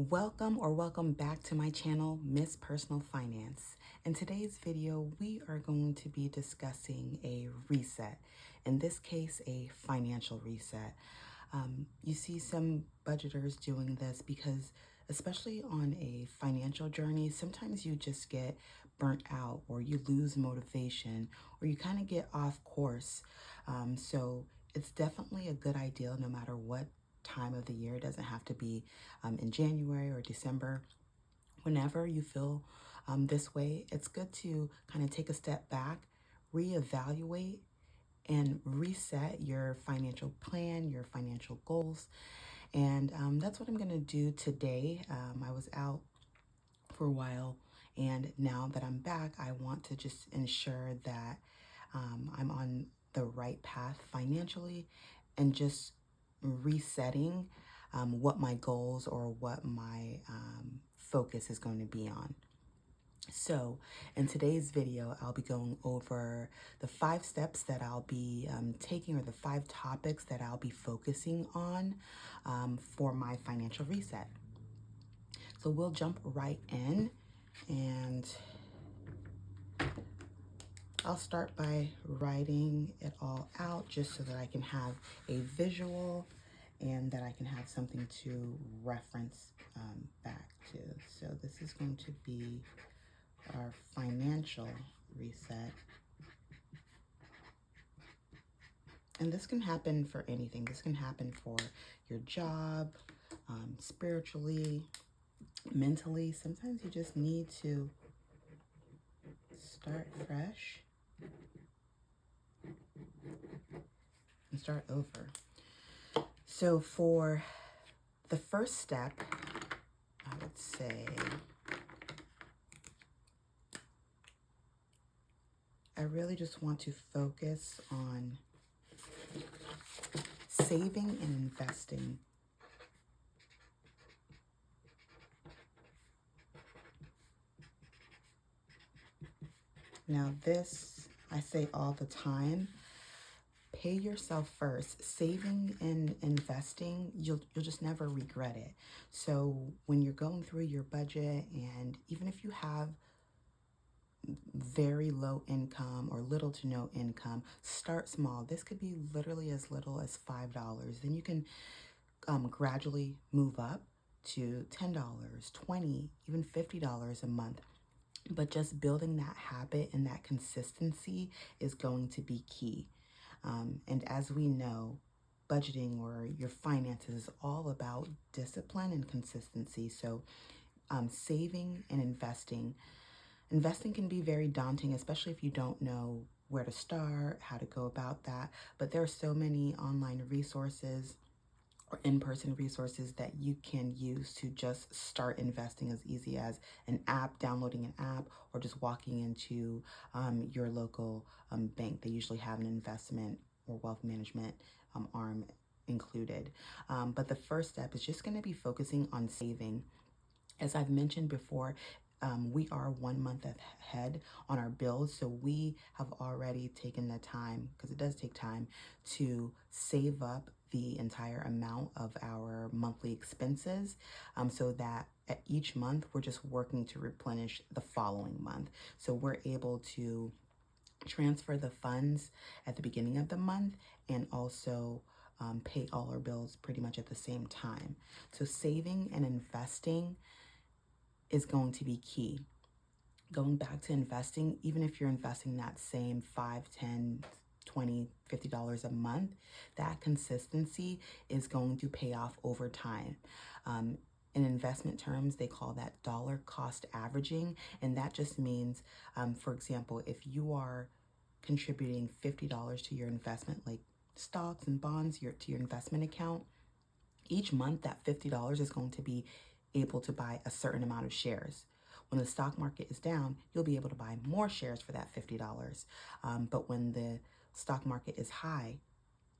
Welcome back to my channel, Miss Personal Finance. In today's video, we are going to be discussing a reset. In this case, a financial reset. You see some budgeters doing this because, especially on a financial journey, sometimes you just get burnt out or you lose motivation or you kind of get off course. So it's definitely a good idea no matter what time of the year. It doesn't have to be in January or December. Whenever you feel this way, it's good to kind of take a step back, reevaluate, and reset your financial plan, your financial goals. And that's what I'm going to do today. I was out for a while, and now that I'm back, I want to just ensure that I'm on the right path financially and just resetting what my goals or what my focus is going to be on. So in today's video, I'll be going over the 5 steps that I'll be taking, or the 5 topics that I'll be focusing on for my financial reset. So we'll jump right in, and I'll start by writing it all out just so that I can have a visual and that I can have something to reference back to. So this is going to be our financial reset. And this can happen for anything. This can happen for your job, spiritually, mentally. Sometimes you just need to start fresh and start over. So for the first step, I would say I really just want to focus on saving and investing. Now this, I say all the time, pay yourself first. Saving and investing, you'll just never regret it. So when you're going through your budget, and even if you have very low income or little to no income, start small. This could be literally as little as $5. Then you can gradually move up to $10, $20, even $50 a month. But just building that habit and that consistency is going to be key. And as we know, budgeting or your finances is all about discipline and consistency. So saving and investing. Investing can be very daunting, especially if you don't know where to start, how to go about that. But there are so many online resources or in-person resources that you can use to just start investing, as easy as an app, downloading an app, or just walking into your local bank. They usually have an investment or wealth management arm included. But the first step is just going to be focusing on saving. As I've mentioned before, we are 1 month ahead on our bills, so we have already taken the time, because it does take time, to save up the entire amount of our monthly expenses, so that at each month we're just working to replenish the following month. So we're able to transfer the funds at the beginning of the month and also pay all our bills pretty much at the same time. So saving and investing is going to be key. Going back to investing, even if you're investing that same $5, $10, $20, $50 a month, that consistency is going to pay off over time. In investment terms, they call that dollar cost averaging, and that just means, for example, if you are contributing $50 to your investment, like stocks and bonds, to your investment account, each month that $50 is going to be able to buy a certain amount of shares. When the stock market is down, you'll be able to buy more shares for that $50. But when the stock market is high,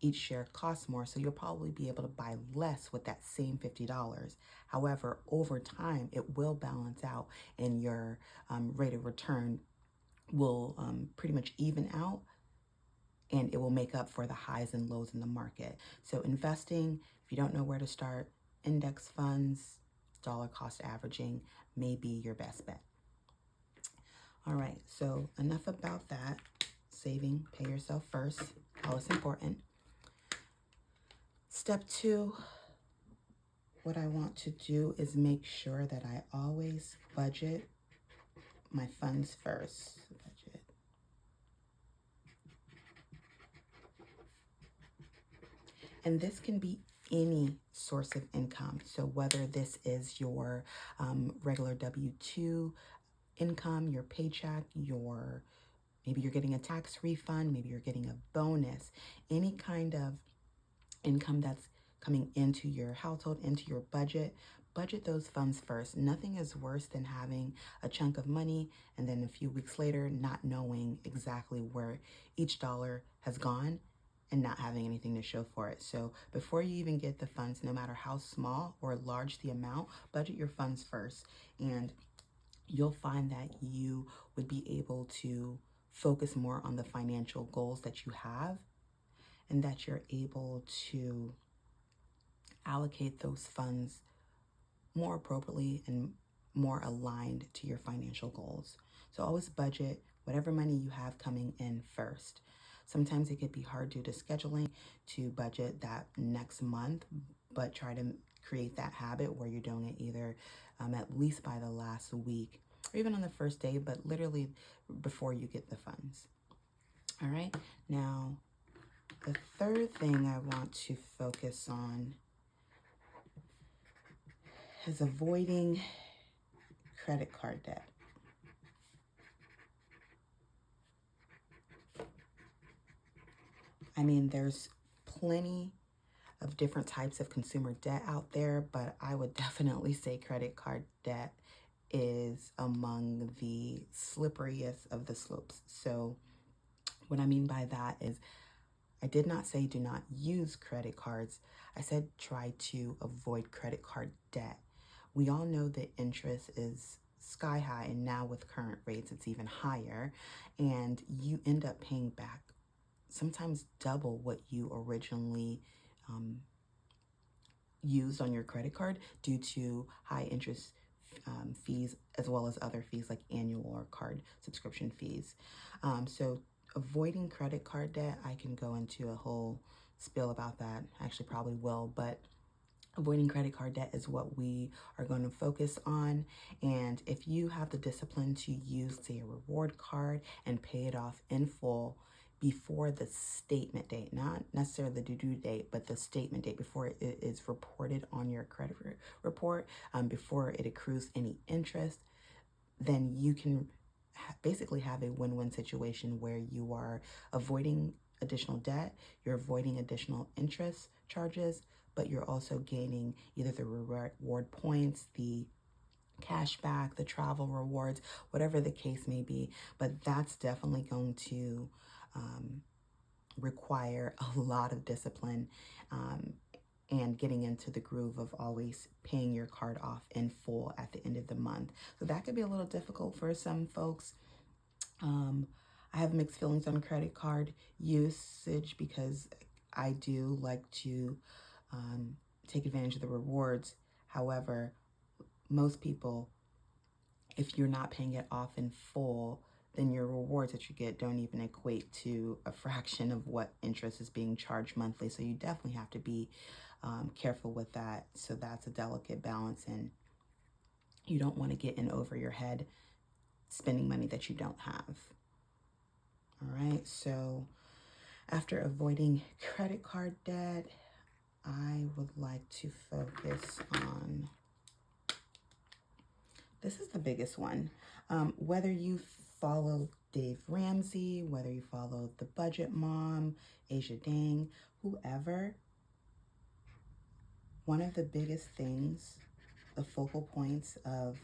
each share costs more, so you'll probably be able to buy less with that same $50. However, over time, it will balance out, and your rate of return will pretty much even out, and it will make up for the highs and lows in the market. So investing, if you don't know where to start, index funds, dollar cost averaging may be your best bet. All right, so enough about that. Saving, pay yourself first. Oh, it's important. Step 2, what I want to do is make sure that I always budget my funds first. Budget. And this can be any source of income. So whether this is your regular W-2 income, your paycheck, maybe you're getting a tax refund, maybe you're getting a bonus, any kind of income that's coming into your household, into your budget, budget those funds first. Nothing is worse than having a chunk of money and then a few weeks later not knowing exactly where each dollar has gone and not having anything to show for it. So before you even get the funds, no matter how small or large the amount, budget your funds first. And you'll find that you would be able to focus more on the financial goals that you have, and that you're able to allocate those funds more appropriately and more aligned to your financial goals. So always budget whatever money you have coming in first. Sometimes it could be hard due to scheduling to budget that next month, but try to create that habit where you're doing it either at least by the last week or even on the first day, but literally before you get the funds. All right, now the third thing I want to focus on is avoiding credit card debt. I mean, there's plenty of different types of consumer debt out there, but I would definitely say credit card debt is among the slipperiest of the slopes. So what I mean by that is I did not say do not use credit cards. I said try to avoid credit card debt. We all know that interest is sky high, and now with current rates, it's even higher, and you end up paying back sometimes double what you originally used on your credit card due to high interest fees, as well as other fees like annual or card subscription fees. So avoiding credit card debt, I can go into a whole spiel about that. I actually probably will, but avoiding credit card debt is what we are going to focus on. And if you have the discipline to use, say, a reward card and pay it off in full before the statement date, not necessarily the due date, but the statement date before it is reported on your credit report, before it accrues any interest, then you can basically have a win-win situation where you are avoiding additional debt, you're avoiding additional interest charges, but you're also gaining either the reward points, the cash back, the travel rewards, whatever the case may be. But that's definitely going to require a lot of discipline and getting into the groove of always paying your card off in full at the end of the month. So that could be a little difficult for some folks. I have mixed feelings on credit card usage because I do like to take advantage of the rewards. However, most people, if you're not paying it off in full, then your rewards that you get don't even equate to a fraction of what interest is being charged monthly. So you definitely have to be careful with that. So that's a delicate balance, and you don't want to get in over your head spending money that you don't have. All right, so after avoiding credit card debt, I would like to focus on, this is the biggest one. Whether you follow Dave Ramsey, whether you follow The Budget Mom, Asia Dang, whoever, one of the biggest things, the focal points of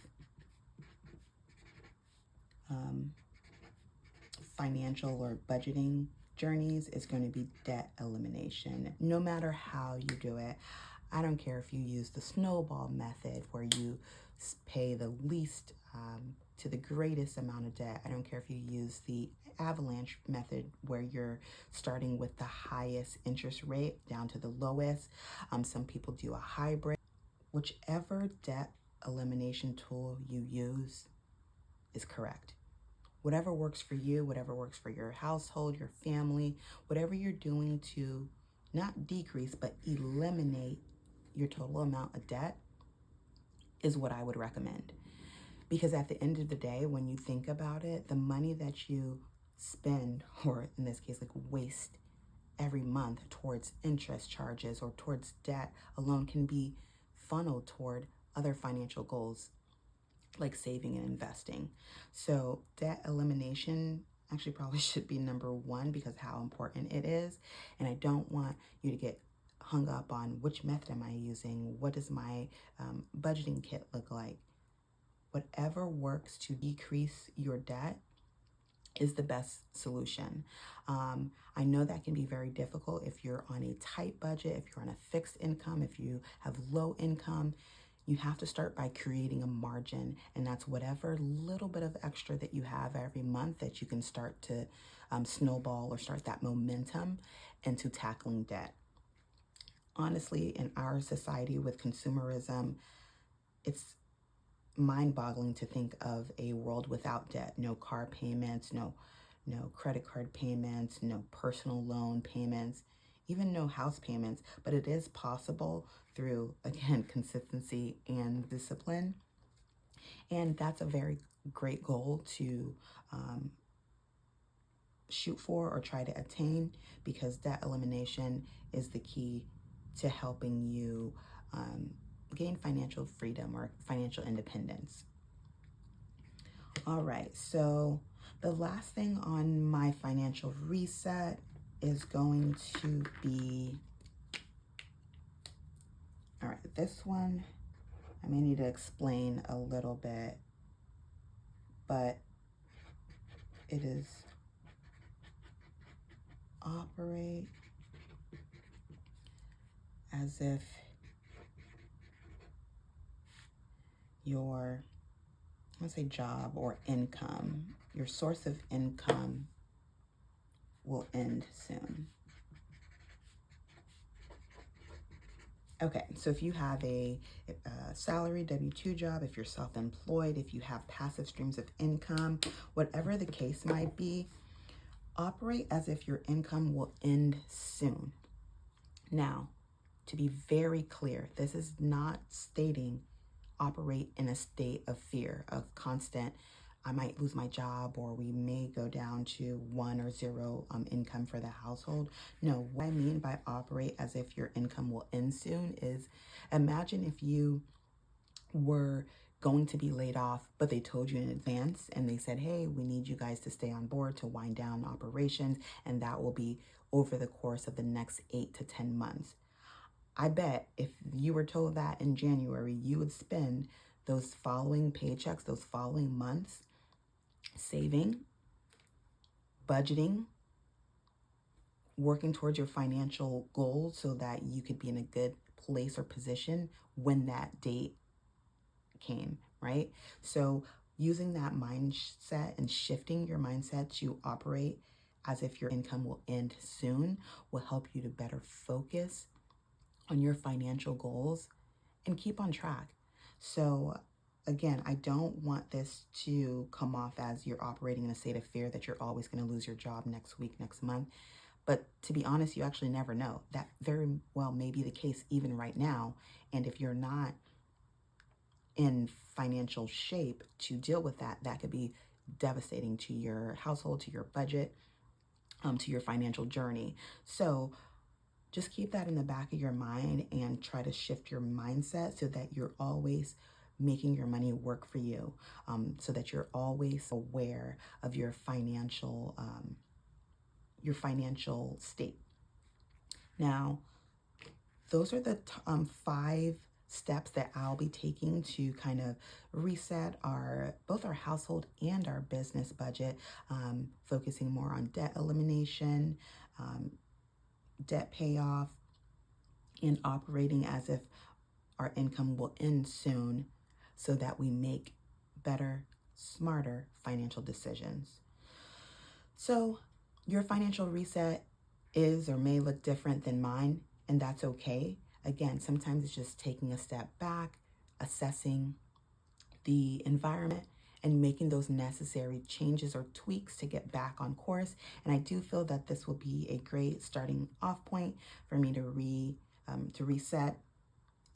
financial or budgeting journeys is going to be debt elimination. No matter how you do it, I don't care if you use the snowball method where you pay the least to the greatest amount of debt. I don't care if you use the avalanche method where you're starting with the highest interest rate down to the lowest. Some people do a hybrid. Whichever debt elimination tool you use is correct. Whatever works for you, whatever works for your household, your family, whatever you're doing to not decrease, but eliminate your total amount of debt is what I would recommend. Because at the end of the day, when you think about it, the money that you spend, or in this case, like waste every month towards interest charges or towards debt alone, can be funneled toward other financial goals like saving and investing. So debt elimination actually probably should be number one because how important it is. And I don't want you to get hung up on which method am I using? What does my budgeting kit look like? Whatever works to decrease your debt is the best solution. I know that can be very difficult if you're on a tight budget, if you're on a fixed income, if you have low income. You have to start by creating a margin, and that's whatever little bit of extra that you have every month that you can start to snowball or start that momentum into tackling debt. Honestly, in our society with consumerism, it's mind-boggling to think of a world without debt. No car payments, no credit card payments, no personal loan payments, even no house payments. But it is possible through, again, consistency and discipline. And that's a very great goal to shoot for or try to attain, because debt elimination is the key to helping you gain financial freedom or financial independence. All right, so the last thing on my financial reset is going to be, all right, this one I may need to explain a little bit, but it is operate as if your, I want to say job or income, your source of income will end soon. Okay, so if you have a salary W-2 job, if you're self-employed, if you have passive streams of income, whatever the case might be, operate as if your income will end soon. Now, to be very clear, this is not stating operate in a state of fear, of constant, I might lose my job, or we may go down to 1 or 0 income for the household. No, what I mean by operate as if your income will end soon is, imagine if you were going to be laid off, but they told you in advance and they said, hey, we need you guys to stay on board to wind down operations, and that will be over the course of the next 8 to 10 months. I bet if you were told that in January, you would spend those following paychecks, those following months, saving, budgeting, working towards your financial goals so that you could be in a good place or position when that date came, right? So using that mindset and shifting your mindset to operate as if your income will end soon will help you to better focus on your financial goals and keep on track. So again, I don't want this to come off as you're operating in a state of fear that you're always going to lose your job next week, next month. But to be honest, you actually never know. That very well may be the case even right now. And if you're not in financial shape to deal with that, that could be devastating to your household, to your budget, to your financial journey. So just keep that in the back of your mind and try to shift your mindset so that you're always making your money work for you, so that you're always aware of your financial state. Now, those are the 5 steps that I'll be taking to kind of reset both our household and our business budget, focusing more on debt elimination, debt payoff, and operating as if our income will end soon so that we make better, smarter financial decisions. So your financial reset is or may look different than mine, and that's okay. Again, sometimes it's just taking a step back, assessing the environment and making those necessary changes or tweaks to get back on course. And I do feel that this will be a great starting off point for me to reset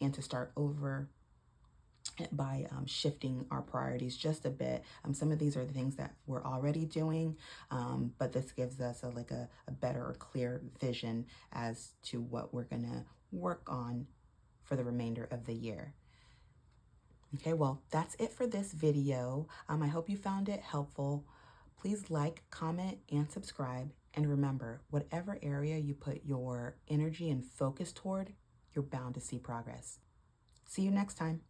and to start over by shifting our priorities just a bit. Some of these are the things that we're already doing, but this gives us a better or clear vision as to what we're gonna work on for the remainder of the year. Okay, well, that's it for this video. I hope you found it helpful. Please like, comment, and subscribe. And remember, whatever area you put your energy and focus toward, you're bound to see progress. See you next time.